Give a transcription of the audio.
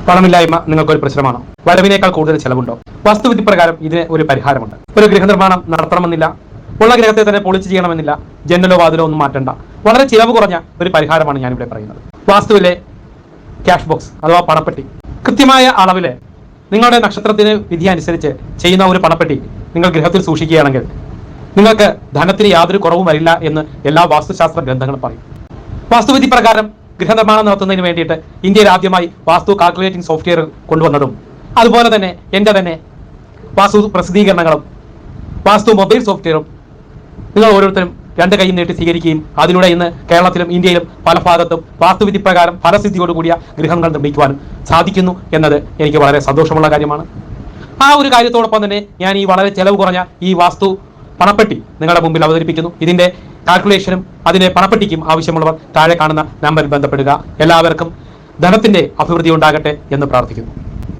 പണമില്ലായ്മ നിങ്ങൾക്കൊരു പ്രശ്നമാണോ? വരവിനേക്കാൾ കൂടുതൽ ചെലവുണ്ടോ? വാസ്തുവിധി പ്രകാരം ഇതിന് ഒരു പരിഹാരമുണ്ട്. ഒരു ഗൃഹനിർമ്മാണം നടത്തണമെന്നില്ല, ഉള്ള ഗ്രഹത്തെ തന്നെ പൊളിച്ചു ചെയ്യണമെന്നില്ല, ജനലോ വാതിലോ ഒന്നും മാറ്റണ്ട. വളരെ ചിലവ് കുറഞ്ഞ ഒരു പരിഹാരമാണ് ഞാനിവിടെ പറയുന്നത്. വാസ്തുവിലെ ക്യാഷ് ബോക്സ് അഥവാ പണപ്പെട്ടി. കൃത്യമായ അളവില് നിങ്ങളുടെ നക്ഷത്രത്തിന് വിധി അനുസരിച്ച് ചെയ്യുന്ന ഒരു പണപ്പെട്ടി നിങ്ങൾ ഗൃഹത്തിൽ സൂക്ഷിക്കുകയാണെങ്കിൽ നിങ്ങൾക്ക് ധനത്തിന് യാതൊരു കുറവും വരില്ല എന്ന് എല്ലാ വാസ്തുശാസ്ത്ര ഗ്രന്ഥങ്ങളും പറയും. വാസ്തുവിധി പ്രകാരം ഗൃഹനിർമ്മാണം നടത്തുന്നതിന് വേണ്ടിയിട്ട് ഇന്ത്യയിൽ ആദ്യമായി വാസ്തു കാൽക്കുലേറ്റിംഗ് സോഫ്റ്റ്വെയർ കൊണ്ടുവന്നതും അതുപോലെ തന്നെ എൻ്റെ തന്നെ വാസ്തു പ്രസിദ്ധീകരണങ്ങളും വാസ്തു മൊബൈൽ സോഫ്റ്റ്വെയറും നിങ്ങൾ ഓരോരുത്തരും രണ്ട് കൈയും നീട്ടി സ്വീകരിക്കുകയും അതിലൂടെ ഇന്ന് കേരളത്തിലും ഇന്ത്യയിലും പല ഭാഗത്തും വാസ്തുവിധി പ്രകാരം ഫലസിദ്ധിയോടുകൂടിയ ഗൃഹങ്ങൾ നിർമ്മിക്കുവാനും സാധിക്കുന്നു എന്നത് എനിക്ക് വളരെ സന്തോഷമുള്ള കാര്യമാണ്. ആ ഒരു കാര്യത്തോടൊപ്പം തന്നെ ഞാൻ ഈ വളരെ ചെലവ് കുറഞ്ഞ ഈ വാസ്തു പണപ്പെട്ടി നിങ്ങളുടെ മുമ്പിൽ അവതരിപ്പിക്കുന്നു. ഇതിന്റെ കാൽക്കുലേഷനും അതിന്റെ പണപ്പെട്ടിക്കും ആവശ്യമുള്ളവർ താഴെ കാണുന്ന നമ്പറിൽ ബന്ധപ്പെടുക. എല്ലാവർക്കും ധനത്തിന്റെ അഭിവൃദ്ധി ഉണ്ടാകട്ടെ എന്ന് പ്രാർത്ഥിക്കുന്നു.